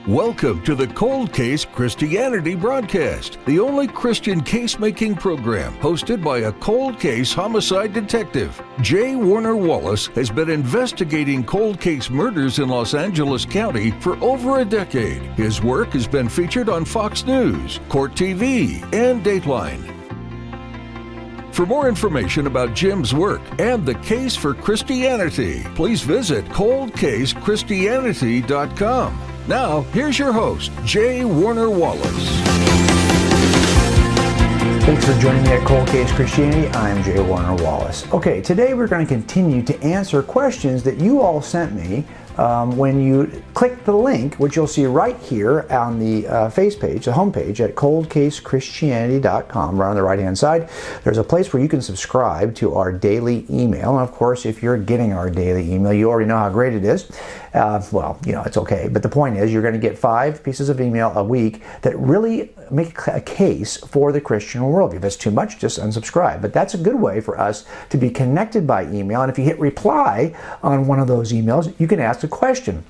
Welcome to the Cold Case Christianity broadcast, the only Christian case-making program hosted by a cold case homicide detective. J. Warner Wallace has been investigating cold case murders in Los Angeles County for over a decade. His work has been featured on Fox News, Court TV, and Dateline. For more information about Jim's work and the case for Christianity, please visit coldcasechristianity.com. Now, here's your host, J. Warner Wallace. Thanks for joining me at Cold Case Christianity. I'm J. Warner Wallace. Okay, today we're going to continue to answer questions that you all sent me when you click the link, which you'll see right here on the face page, the homepage at coldcasechristianity.com, right on the right-hand side. There's a place where you can subscribe to our daily email. And of course, if you're getting our daily email, you already know how great it is. Well, you know, it's okay. But the point is, you're going to get 5 pieces of email a week that really make a case for the Christian worldview. If it's too much, just unsubscribe. But that's a good way for us to be connected by email. And if you hit reply on one of those emails, you can ask a question.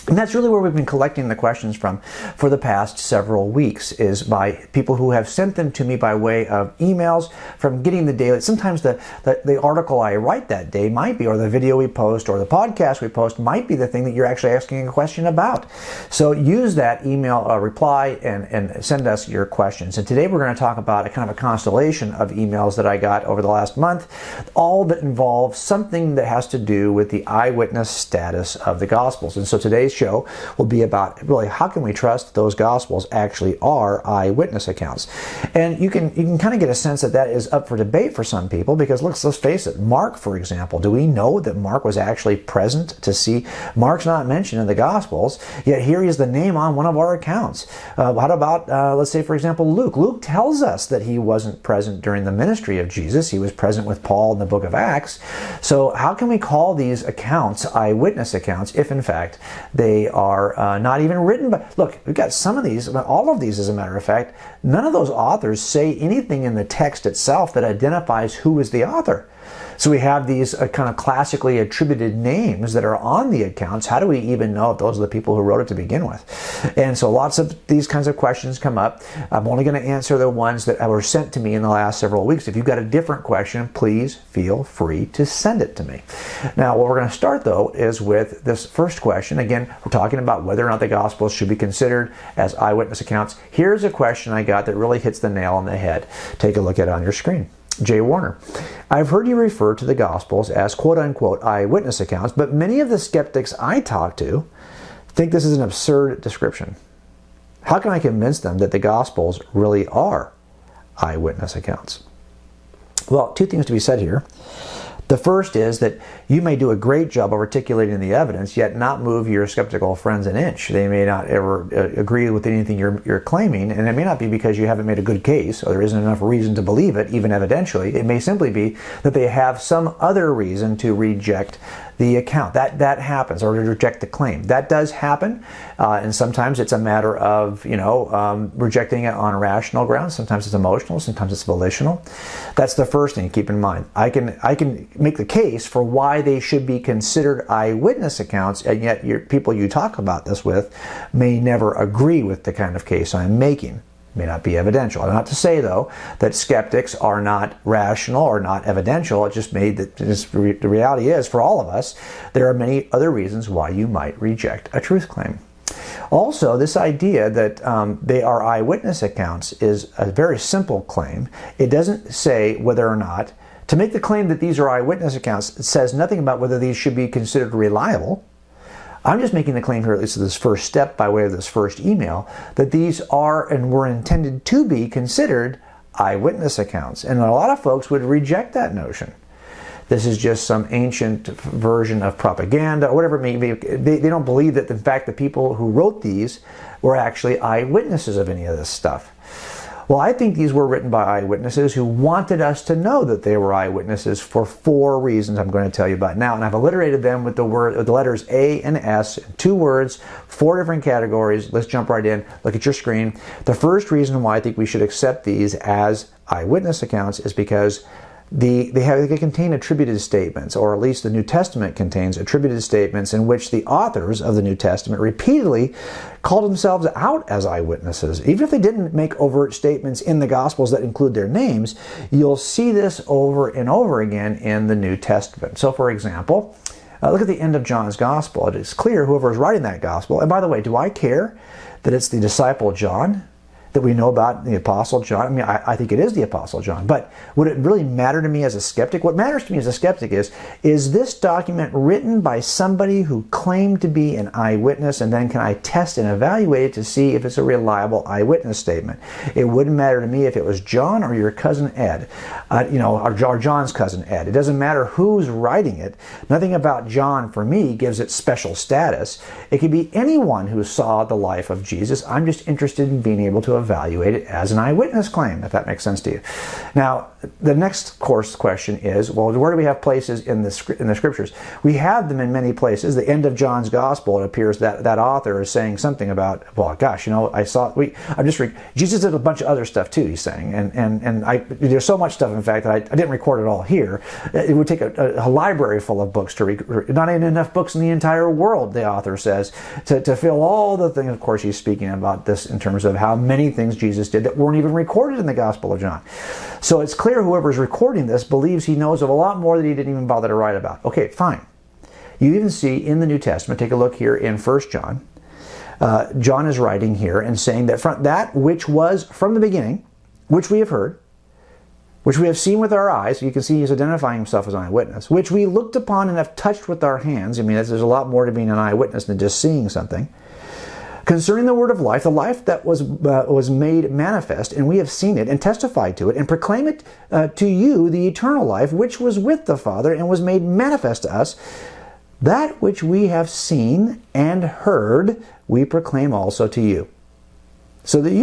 And that's really where we've been collecting the questions from for the past several weeks, is by people who have sent them to me by way of emails from getting the daily. Sometimes the article I write that day might be, or the video we post, or the podcast we post might be the thing that you're actually asking a question about. So use that email reply and send us your questions. And today we're going to talk about a kind of a constellation of emails that I got over the last month, all that involve something that has to do with the eyewitness status of the Gospels. And so today's show will be about really how can we trust those Gospels actually are eyewitness accounts. And you can kind of get a sense that that is up for debate for some people, because let's face it, Mark, for example, do we know that Mark was actually present to see? Mark's not mentioned in the Gospels, yet here he is the name on one of our accounts. What about, let's say, for example, Luke? Luke tells us that he wasn't present during the ministry of Jesus. He was present with Paul in the book of Acts. So how can we call these accounts eyewitness accounts if, in fact, they are not even written by... Look, we've got some of these, all of these, as a matter of fact, none of those authors say anything in the text itself that identifies who is the author. So we have these kind of classically attributed names that are on the accounts. How do we even know if those are the people who wrote it to begin with? And so lots of these kinds of questions come up. I'm only going to answer the ones that were sent to me in the last several weeks. If you've got a different question, please feel free to send it to me. Now, what we're going to start, though, is with this first question. Again, we're talking about whether or not the Gospels should be considered as eyewitness accounts. Here's a question I got that really hits the nail on the head. Take a look at it on your screen. J. Warner, I've heard you refer to the Gospels as quote-unquote eyewitness accounts, but many of the skeptics I talk to think this is an absurd description. How can I convince them that the Gospels really are eyewitness accounts? Well, 2 things to be said here. The first is that you may do a great job of articulating the evidence, yet not move your skeptical friends an inch. They may not ever agree with anything you're claiming, and it may not be because you haven't made a good case or there isn't enough reason to believe it, even evidentially. It may simply be that they have some other reason to reject the account. That happens, or to reject the claim. That does happen, and sometimes it's a matter of rejecting it on rational grounds. Sometimes it's emotional. Sometimes it's volitional. That's the first thing to keep in mind. I can make the case for why they should be considered eyewitness accounts, and yet people you talk about this with may never agree with the kind of case I'm making. May not be evidential. Not to say, though, that skeptics are not rational or not evidential. It just made that the reality is, for all of us, there are many other reasons why you might reject a truth claim. Also, this idea that they are eyewitness accounts is a very simple claim. It doesn't say whether or not, to make the claim that these are eyewitness accounts, it says nothing about whether these should be considered reliable. I'm just making the claim here, at least this first step by way of this first email, that these are and were intended to be considered eyewitness accounts. And a lot of folks would reject that notion. This is just some ancient version of propaganda, or whatever it may be. They don't believe that, in fact, the people who wrote these were actually eyewitnesses of any of this stuff. Well, I think these were written by eyewitnesses who wanted us to know that they were eyewitnesses for 4 reasons I'm going to tell you about now. And I've alliterated them with the letters A and S, 2 words, 4 different categories. Let's jump right in. Look at your screen. The first reason why I think we should accept these as eyewitness accounts is because they contain attributed statements, or at least the New Testament contains attributed statements in which the authors of the New Testament repeatedly called themselves out as eyewitnesses. Even if they didn't make overt statements in the Gospels that include their names, you'll see this over and over again in the New Testament. So, for example, look at the end of John's Gospel. It is clear whoever is writing that Gospel, and by the way, do I care that it's the disciple John that we know about, the Apostle John? I mean, I think it is the Apostle John, but would it really matter to me as a skeptic? What matters to me as a skeptic is this document written by somebody who claimed to be an eyewitness, and then can I test and evaluate it to see if it's a reliable eyewitness statement? It wouldn't matter to me if it was John or your cousin Ed, or John's cousin Ed. It doesn't matter who's writing it. Nothing about John, for me, gives it special status. It could be anyone who saw the life of Jesus. I'm just interested in being able to evaluate it as an eyewitness claim, if that makes sense to you. Now, the next question is, well, where do we have places in the scriptures? We have them in many places. The end of John's Gospel, it appears that author is saying something about, well, gosh, Jesus did a bunch of other stuff too, he's saying, and there's so much stuff, in fact, that I didn't record it all here. It would take a library full of books not even enough books in the entire world, the author says, to fill all the things. Of course, he's speaking about this in terms of how many things Jesus did that weren't even recorded in the Gospel of John. So it's clear whoever's recording this believes he knows of a lot more that he didn't even bother to write about. Okay, fine. You even see in the New Testament, take a look here in 1 John. John is writing here and saying that that which was from the beginning, which we have heard, which we have seen with our eyes, you can see he's identifying himself as an eyewitness, which we looked upon and have touched with our hands. I mean, there's a lot more to being an eyewitness than just seeing something. Concerning the word of life, the life that was made manifest, and we have seen it and testified to it, and proclaim it to you, the eternal life, which was with the Father and was made manifest to us. That which we have seen and heard, we proclaim also to you, so that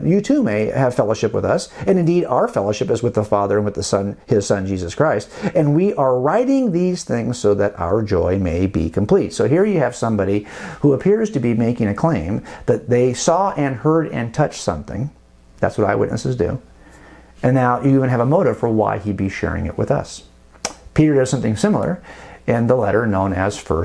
you too may have fellowship with us. And indeed, our fellowship is with the Father and with the Son, his Son, Jesus Christ. And we are writing these things so that our joy may be complete. So here you have somebody who appears to be making a claim that they saw and heard and touched something. That's what eyewitnesses do. And now you even have a motive for why he'd be sharing it with us. Peter does something similar in the letter known as 2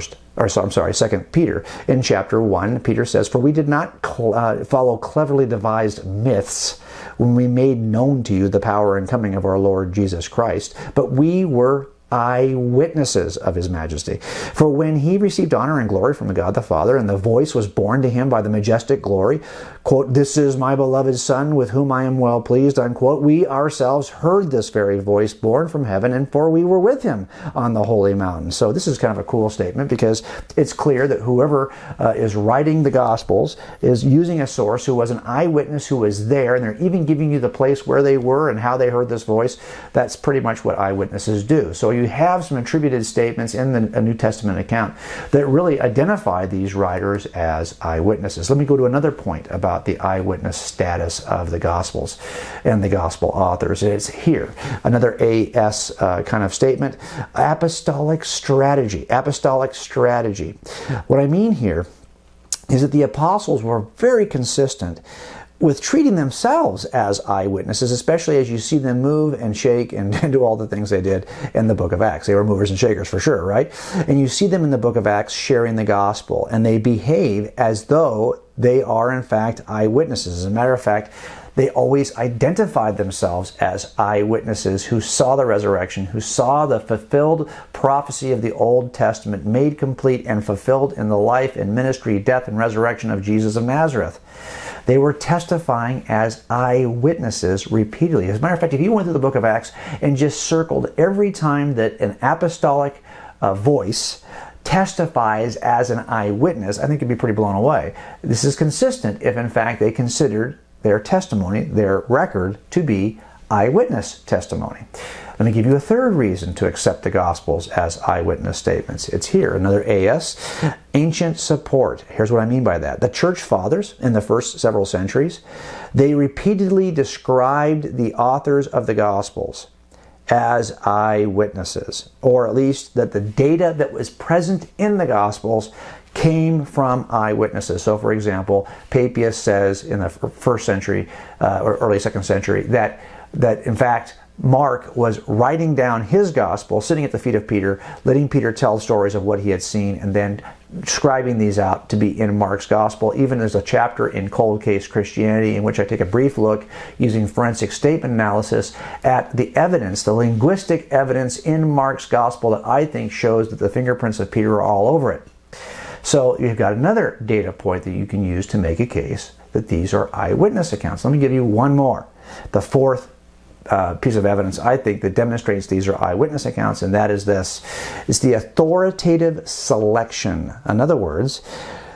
Peter. In chapter 1, Peter says, "For we did not follow cleverly devised myths when we made known to you the power and coming of our Lord Jesus Christ, but we were eyewitnesses of his majesty. For when he received honor and glory from God the Father, and the voice was borne to him by the majestic glory, quote, 'This is my beloved Son, with whom I am well pleased,' unquote, we ourselves heard this very voice born from heaven, and for we were with him on the holy mountain." So this is kind of a cool statement, because it's clear that whoever is writing the Gospels is using a source who was an eyewitness, who was there, and they're even giving you the place where they were and how they heard this voice. That's pretty much what eyewitnesses do. So you have some attributed statements in the New Testament account that really identify these writers as eyewitnesses. Let me go to another point about the eyewitness status of the Gospels and the Gospel authors. It's here. Another AS kind of statement. Apostolic strategy. Apostolic strategy. What I mean here is that the apostles were very consistent with treating themselves as eyewitnesses, especially as you see them move and shake and do all the things they did in the book of Acts. They were movers and shakers for sure, right? And you see them in the book of Acts sharing the gospel, and they behave as though they are in fact eyewitnesses. As a matter of fact, they always identified themselves as eyewitnesses who saw the resurrection, who saw the fulfilled prophecy of the Old Testament made complete and fulfilled in the life and ministry, death, and resurrection of Jesus of Nazareth. They were testifying as eyewitnesses repeatedly. As a matter of fact, if you went through the book of Acts and just circled every time that an apostolic voice testifies as an eyewitness, I think you'd be pretty blown away. This is consistent if, in fact, they considered their testimony, their record, to be eyewitness testimony. Let me give you a third reason to accept the Gospels as eyewitness statements. It's here, another AS, ancient support. Here's what I mean by that. The church fathers in the first several centuries, they repeatedly described the authors of the Gospels as eyewitnesses, or at least that the data that was present in the Gospels came from eyewitnesses. So, for example, Papias says in the first century or early second century that in fact Mark was writing down his gospel, sitting at the feet of Peter, letting Peter tell stories of what he had seen, and then scribing these out to be in Mark's gospel. Even there's a chapter in Cold Case Christianity in which I take a brief look using forensic statement analysis at the evidence, the linguistic evidence in Mark's gospel that I think shows that the fingerprints of Peter are all over it. So you've got another data point that you can use to make a case that these are eyewitness accounts. Let me give you one more. The fourth piece of evidence I think that demonstrates these are eyewitness accounts, and that is this. It's the authoritative selection. In other words,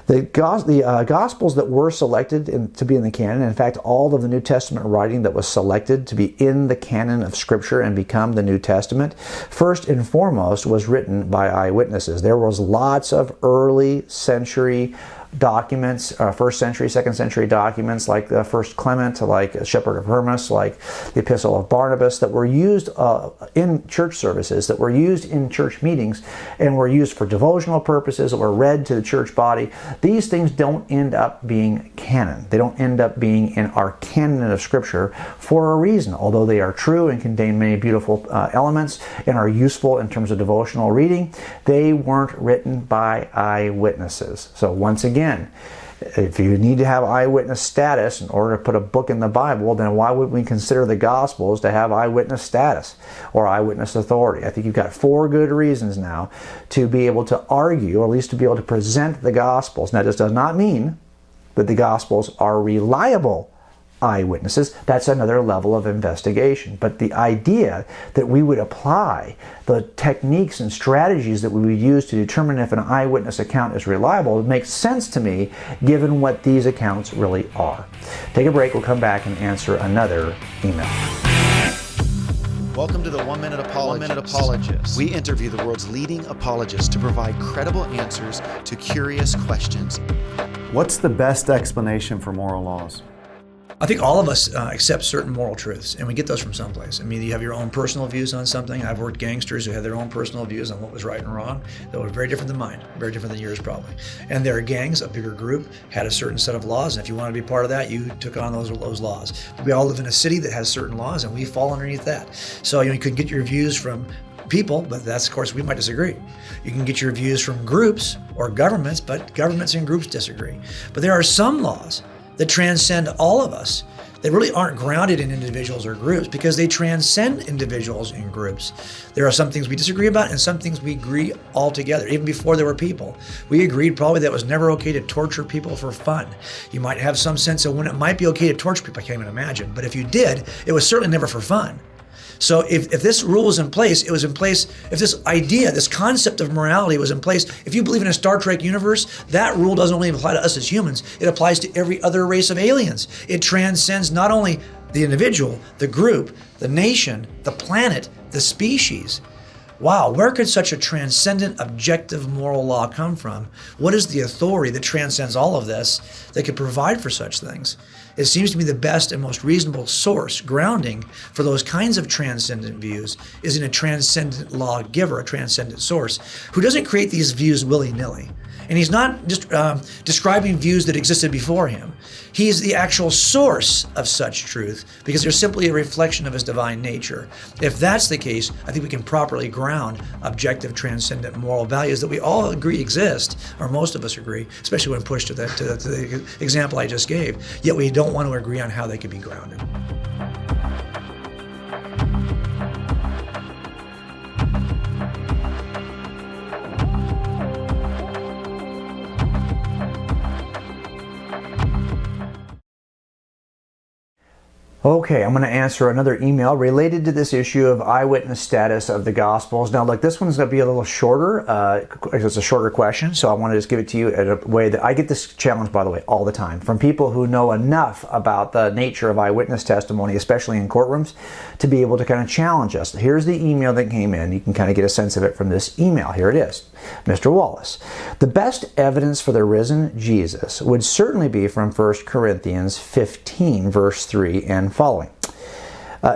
the Gospels that were selected to be in the canon, in fact, all of the New Testament writing that was selected to be in the canon of Scripture and become the New Testament, first and foremost was written by eyewitnesses. There was lots of early century documents, first century, second century documents like the First Clement, like Shepherd of Hermas, like the Epistle of Barnabas, that were used in church services, that were used in church meetings, and were used for devotional purposes, that were read to the church body. These things don't end up being canon. They don't end up being in our canon of Scripture for a reason. Although they are true and contain many beautiful elements and are useful in terms of devotional reading, they weren't written by eyewitnesses. So once again, if you need to have eyewitness status in order to put a book in the Bible, then why would we consider the Gospels to have eyewitness status or eyewitness authority? I think you've got 4 good reasons now to be able to argue, or at least to be able to present the Gospels. Now, this does not mean that the Gospels are reliable eyewitnesses. That's another level of investigation. But the idea that we would apply the techniques and strategies that we would use to determine if an eyewitness account is reliable makes sense to me given what these accounts really are. Take a break. We'll come back and answer another email. Welcome to the 1 Minute Apologist. We interview the world's leading apologists to provide credible answers to curious questions. What's the best explanation for moral laws? I think all of us accept certain moral truths, and we get those from someplace. I mean, you have your own personal views on something. I've worked gangsters who had their own personal views on what was right and wrong that were very different than mine, very different than yours probably. And their gangs, a bigger group, had a certain set of laws, and if you wanted to be part of that, you took on those laws. We all live in a city that has certain laws, and we fall underneath that. So you can get your views from people, but that's, of course, we might disagree. You can get your views from groups or governments, but governments and groups disagree. But there are some laws that transcend all of us. They really aren't grounded in individuals or groups because they transcend individuals and groups. There are some things we disagree about and some things we agree altogether. Even before there were people, we agreed probably that it was never okay to torture people for fun. You might have some sense of when it might be okay to torture people, I can't even imagine. But if you did, it was certainly never for fun. So if this rule was in place, it was in place, if this idea, this concept of morality was in place, if you believe in a Star Trek universe, that rule doesn't only apply to us as humans, it applies to every other race of aliens. It transcends not only the individual, the group, the nation, the planet, the species. Wow, where could such a transcendent, objective moral law come from? What is the authority that transcends all of this that could provide for such things? It seems to me the best and most reasonable source, grounding for those kinds of transcendent views is in a transcendent lawgiver, a transcendent source, who doesn't create these views willy-nilly. And he's not just describing views that existed before him. He is the actual source of such truth because they're simply a reflection of his divine nature. If that's the case, I think we can properly ground objective, transcendent moral values that we all agree exist, or most of us agree, especially when pushed to the example I just gave. Yet we don't want to agree on how they could be grounded. Okay, I'm going to answer another email related to this issue of eyewitness status of the Gospels. Now, look, this one's going to be a little shorter. It's a shorter question, so I want to just give it to you in a way that I get this challenge, by the way, all the time from people who know enough about the nature of eyewitness testimony, especially in courtrooms, to be able to kind of challenge us. Here's the email that came in. You can kind of get a sense of it from this email. Here it is. Mr. Wallace, the best evidence for the risen Jesus would certainly be from 1 Corinthians 15, verse 3 and following.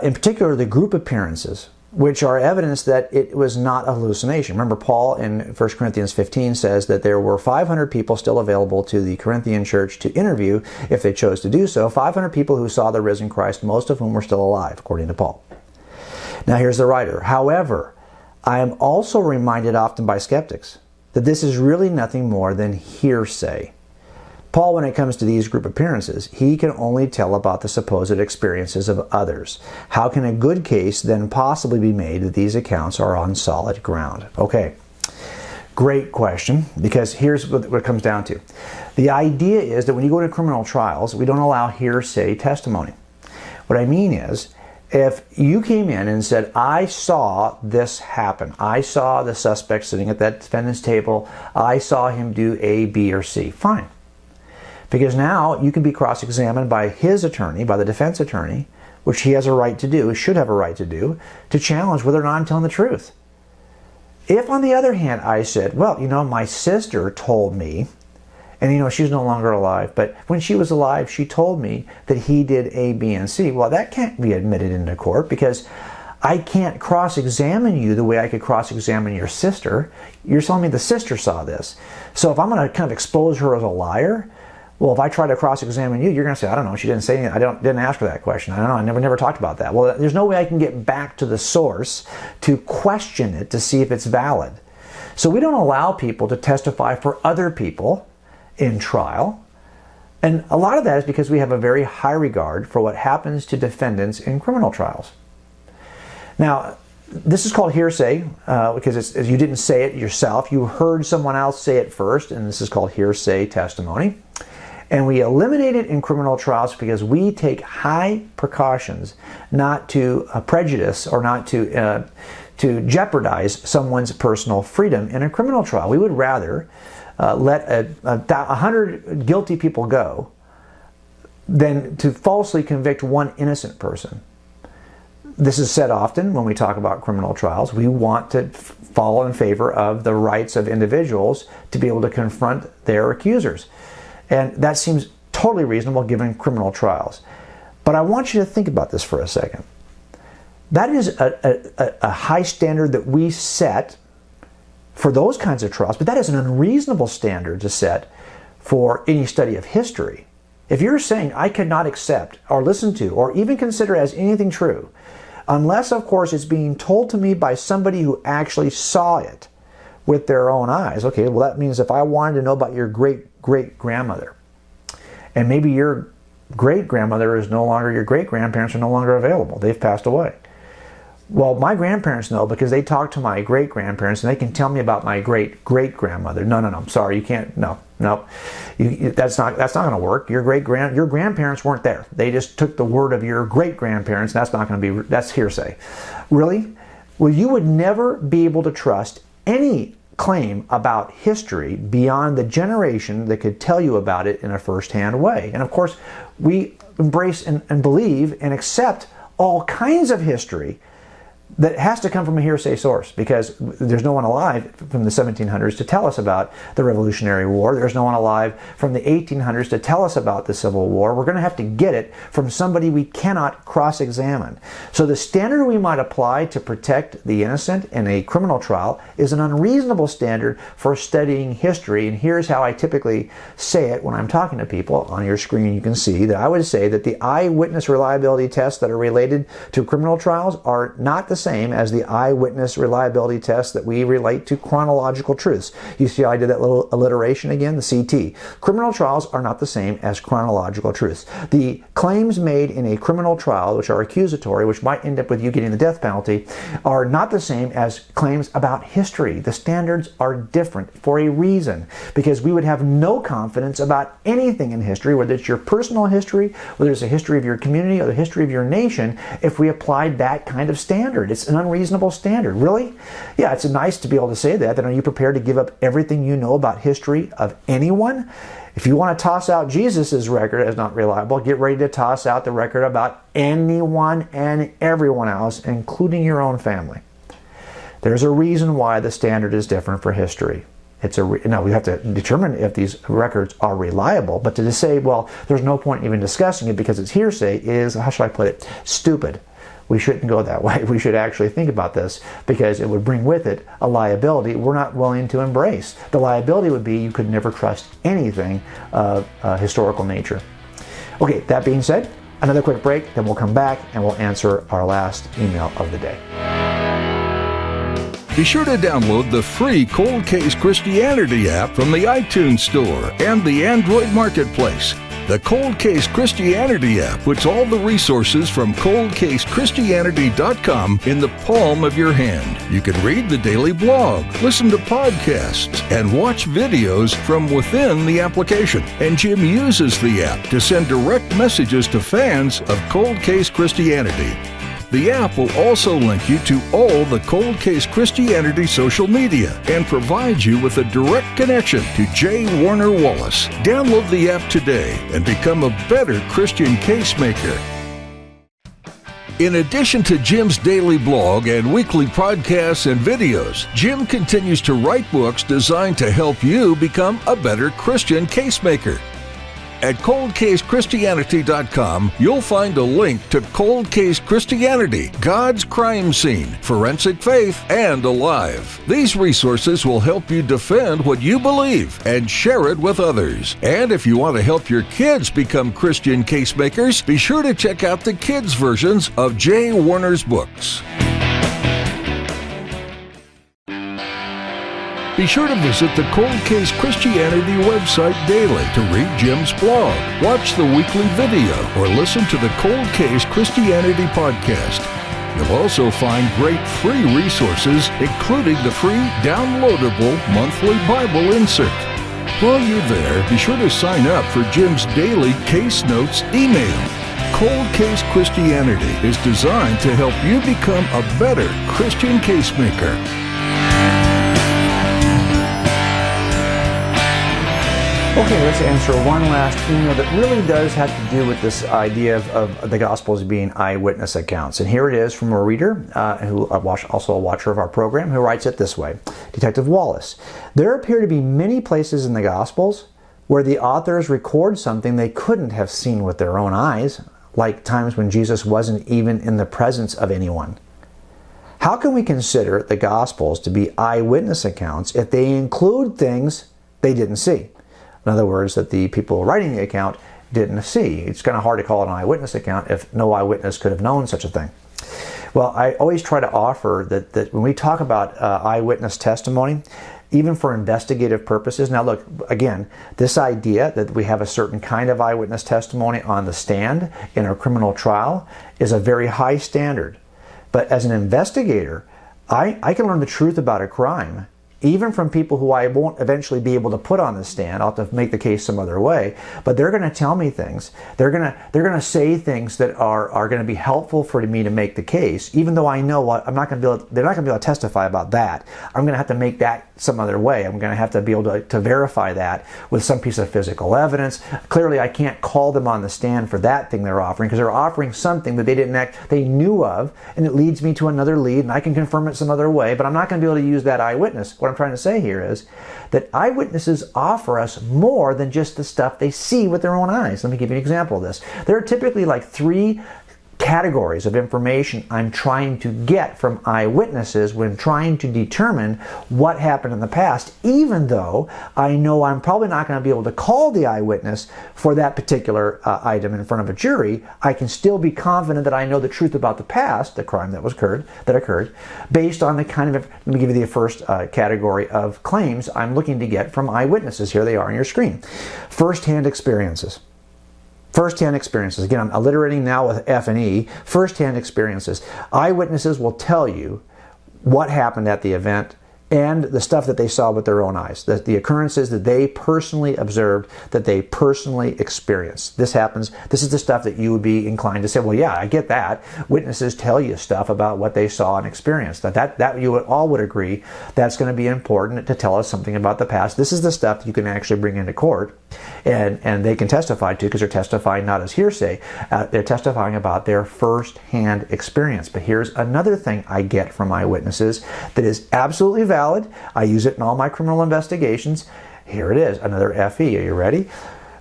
In particular, the group appearances, which are evidence that it was not a hallucination. Remember, Paul in 1 Corinthians 15 says that there were 500 people still available to the Corinthian church to interview if they chose to do so. 500 people who saw the risen Christ, most of whom were still alive, according to Paul. Now here's the writer. However, I am also reminded often by skeptics that this is really nothing more than hearsay. Paul, when it comes to these group appearances, he can only tell about the supposed experiences of others. How can a good case then possibly be made that these accounts are on solid ground? Okay, great question, because here's what it comes down to. The idea is that when you go to criminal trials, we don't allow hearsay testimony. What I mean is, if you came in and said, I saw this happen, I saw the suspect sitting at that defendant's table, I saw him do A, B, or C, fine. Because now you can be cross-examined by his attorney, by the defense attorney, which he has a right to do, should have a right to do, to challenge whether or not I'm telling the truth. If, on the other hand, I said, well, my sister told me, and she's no longer alive, but when she was alive, she told me that he did A, B, and C. Well, that can't be admitted into court because I can't cross-examine you the way I could cross-examine your sister. You're telling me the sister saw this. So if I'm going to kind of expose her as a liar, well, if I try to cross-examine you, you're going to say, I don't know, she didn't say anything. Didn't ask her that question. I don't know, I never talked about that. Well, there's no way I can get back to the source to question it to see if it's valid. So we don't allow people to testify for other people in trial. And a lot of that is because we have a very high regard for what happens to defendants in criminal trials. Now, this is called hearsay because you didn't say it yourself. You heard someone else say it first, and this is called hearsay testimony. And we eliminate it in criminal trials because we take high precautions not to prejudice or not to jeopardize someone's personal freedom in a criminal trial. We would rather let 100 guilty people go than to falsely convict one innocent person. This is said often when we talk about criminal trials. We want to fall in favor of the rights of individuals to be able to confront their accusers. And that seems totally reasonable given criminal trials. But I want you to think about this for a second. That is a high standard that we set for those kinds of trials, but that is an unreasonable standard to set for any study of history. If you're saying I cannot accept or listen to or even consider as anything true, unless, of course, it's being told to me by somebody who actually saw it with their own eyes. Okay, well, that means if I wanted to know about your great-great-grandmother, and maybe your great-grandmother is no longer, your great-grandparents are no longer available. They've passed away. Well, my grandparents know because they talked to my great-grandparents and they can tell me about my great-great-grandmother. No, I'm sorry, you can't, no. That's not going to work. Your grandparents weren't there. They just took the word of your great-grandparents. That's not going to be, that's hearsay. Really? Well, you would never be able to trust any claim about history beyond the generation that could tell you about it in a first-hand way. And of course, we embrace and believe and accept all kinds of history that has to come from a hearsay source because there's no one alive from the 1700s to tell us about the Revolutionary War. There's no one alive from the 1800s to tell us about the Civil War. We're going to have to get it from somebody we cannot cross-examine. So the standard we might apply to protect the innocent in a criminal trial is an unreasonable standard for studying history. And here's how I typically say it when I'm talking to people. On your screen you can see that I would say that the eyewitness reliability tests that are related to criminal trials are not the same as the eyewitness reliability tests that we relate to chronological truths. You see I did that little alliteration again, the CT. Criminal trials are not the same as chronological truths. The claims made in a criminal trial, which are accusatory, which might end up with you getting the death penalty, are not the same as claims about history. The standards are different for a reason, because we would have no confidence about anything in history, whether it's your personal history, whether it's a history of your community or the history of your nation, if we applied that kind of standard. It's an unreasonable standard. Really? Yeah, it's nice to be able to say that. Then are you prepared to give up everything you know about history of anyone? If you want to toss out Jesus' record as not reliable, get ready to toss out the record about anyone and everyone else, including your own family. There's a reason why the standard is different for history. Now, we have to determine if these records are reliable, but to just say, well, there's no point even discussing it because it's hearsay is, how should I put it, stupid. We shouldn't go that way. We should actually think about this because it would bring with it a liability we're not willing to embrace. The liability would be you could never trust anything of historical nature. Okay, that being said, Another quick break, then we'll come back and we'll answer our last email of the day. Be sure to download the free Cold Case Christianity app from the iTunes Store and the Android Marketplace. The Cold Case Christianity app puts all the resources from coldcasechristianity.com in the palm of your hand. You can read the daily blog, listen to podcasts, and watch videos from within the application. And Jim uses the app to send direct messages to fans of Cold Case Christianity. The app will also link you to all the Cold Case Christianity social media and provide you with a direct connection to J. Warner Wallace. Download the app today and become a better Christian case maker. In addition to Jim's daily blog and weekly podcasts and videos, Jim continues to write books designed to help you become a better Christian case maker. At coldcasechristianity.com, you'll find a link to Cold Case Christianity, God's Crime Scene, Forensic Faith, and Alive. These resources will help you defend what you believe and share it with others. And if you want to help your kids become Christian case makers, be sure to check out the kids' versions of J. Warner's books. Be sure to visit the Cold Case Christianity website daily to read Jim's blog, watch the weekly video, or listen to the Cold Case Christianity podcast. You'll also find great free resources, including the free downloadable monthly Bible insert. While you're there, be sure to sign up for Jim's daily case notes email. Cold Case Christianity is designed to help you become a better Christian case maker. Okay, let's answer one last email that really does have to do with this idea of the Gospels being eyewitness accounts. And here it is from a reader, who also a watcher of our program, who writes it this way. Detective Wallace, there appear to be many places in the Gospels where the authors record something they couldn't have seen with their own eyes, like times when Jesus wasn't even in the presence of anyone. How can we consider the Gospels to be eyewitness accounts if they include things they didn't see? In other words, that the people writing the account didn't see. It's kind of hard to call it an eyewitness account if no eyewitness could have known such a thing. Well, I always try to offer that when we talk about eyewitness testimony, even for investigative purposes, now look, again, this idea that we have a certain kind of eyewitness testimony on the stand in a criminal trial is a very high standard. But as an investigator, I can learn the truth about a crime even from people who I won't eventually be able to put on the stand. I'll have to make the case some other way, but they're going to tell me things. They're going to say things that are going to be helpful for me to make the case, even though I know they're not going to be able to testify about that. I'm going to have to make that some other way. I'm going to have to be able to verify that with some piece of physical evidence. Clearly, I can't call them on the stand for that thing they're offering, because they're offering something that they knew of, and it leads me to another lead, and I can confirm it some other way, but I'm not going to be able to use that eyewitness. What I'm trying to say here is that eyewitnesses offer us more than just the stuff they see with their own eyes. Let me give you an example of this. There are typically like 3 categories of information I'm trying to get from eyewitnesses when trying to determine what happened in the past, even though I know I'm probably not going to be able to call the eyewitness for that particular item in front of a jury. I can still be confident that I know the truth about the past, the crime that occurred, based on the kind of, let me give you the first category of claims I'm looking to get from eyewitnesses. Here they are on your screen. First-hand experiences. First-hand experiences. Again, I'm alliterating now with F and E. First-hand experiences. Eyewitnesses will tell you what happened at the event and the stuff that they saw with their own eyes, the occurrences that they personally observed, that they personally experienced. This happens. This is the stuff that you would be inclined to say, well, yeah, I get that. Witnesses tell you stuff about what they saw and experienced. That you all would agree that's going to be important to tell us something about the past. This is the stuff that you can actually bring into court and they can testify to, because they're testifying not as hearsay. They're testifying about their first-hand experience. But here's another thing I get from eyewitnesses that is absolutely valid. I use it in all my criminal investigations. Here it is, another FE. Are you ready?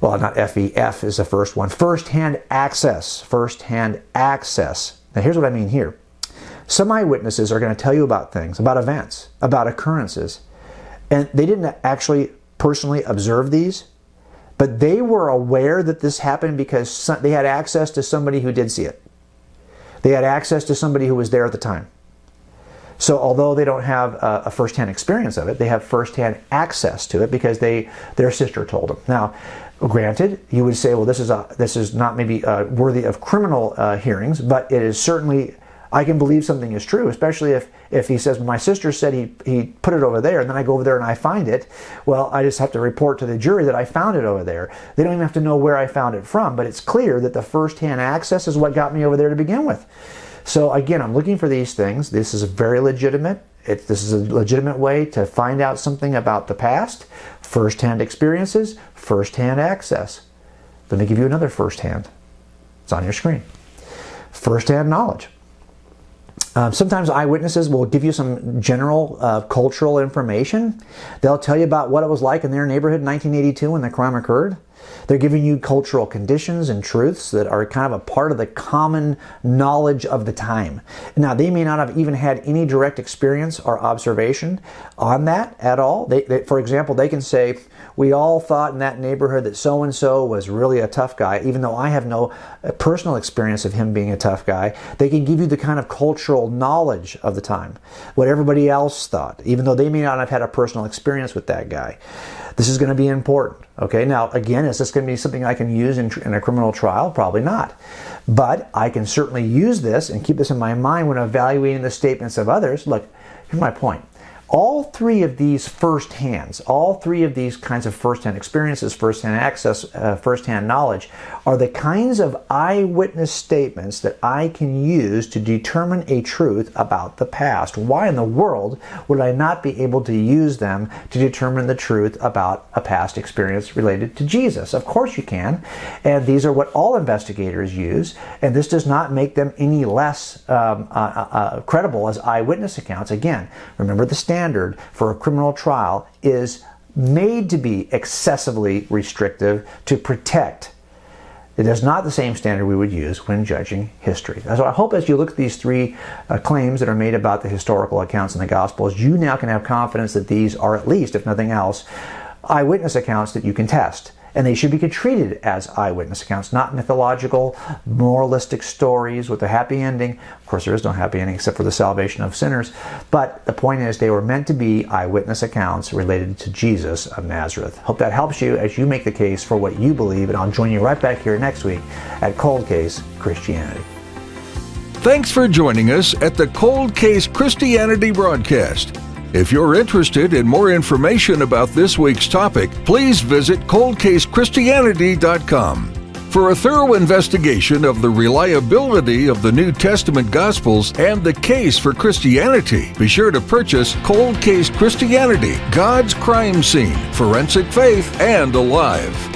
Well, not FE. F is the first one. First-hand access. First-hand access. Now, here's what I mean here. Some eyewitnesses are going to tell you about things, about events, about occurrences, and they didn't actually personally observe these, But they were aware that this happened because they had access to somebody who did see it. They had access to somebody who was there at the time. So although they don't have a first-hand experience of it, they have first-hand access to it because their sister told them. Now, granted, you would say, well, this is not maybe worthy of criminal hearings, but it is certainly, I can believe something is true, especially if he says, my sister said he put it over there, and then I go over there and I find it. Well, I just have to report to the jury that I found it over there. They don't even have to know where I found it from, but it's clear that the first-hand access is what got me over there to begin with. So again, I'm looking for these things. This is very legitimate. This is a legitimate way to find out something about the past. First-hand experiences, first-hand access. Let me give you another first-hand. It's on your screen. First-hand knowledge. Sometimes eyewitnesses will give you some general cultural information. They'll tell you about what it was like in their neighborhood in 1982 when the crime occurred. They're giving you cultural conditions and truths that are kind of a part of the common knowledge of the time. Now, they may not have even had any direct experience or observation on that at all. For example, they can say, we all thought in that neighborhood that so-and-so was really a tough guy, even though I have no personal experience of him being a tough guy. They can give you the kind of cultural knowledge of the time, what everybody else thought, even though they may not have had a personal experience with that guy. This is going to be important. Okay, now again, is this going to be something I can use in a criminal trial? Probably not. But I can certainly use this and keep this in my mind when evaluating the statements of others. Look, here's my point. All three of these first-hands, all three of these kinds of first-hand experiences, first-hand access, first-hand knowledge, are the kinds of eyewitness statements that I can use to determine a truth about the past. Why in the world would I not be able to use them to determine the truth about a past experience related to Jesus? Of course you can, and these are what all investigators use, and this does not make them any less credible as eyewitness accounts. Again, remember the standard for a criminal trial is made to be excessively restrictive to protect. It is not the same standard we would use when judging history. So I hope as you look at these three claims that are made about the historical accounts in the Gospels, you now can have confidence that these are at least, if nothing else, eyewitness accounts that you can test. And they should be treated as eyewitness accounts, not mythological, moralistic stories with a happy ending. Of course, there is no happy ending except for the salvation of sinners. But the point is, they were meant to be eyewitness accounts related to Jesus of Nazareth. Hope that helps you as you make the case for what you believe. And I'll join you right back here next week at Cold Case Christianity. Thanks for joining us at the Cold Case Christianity broadcast. If you're interested in more information about this week's topic, please visit coldcasechristianity.com. For a thorough investigation of the reliability of the New Testament Gospels and the case for Christianity, be sure to purchase Cold Case Christianity, God's Crime Scene, Forensic Faith, and Alive.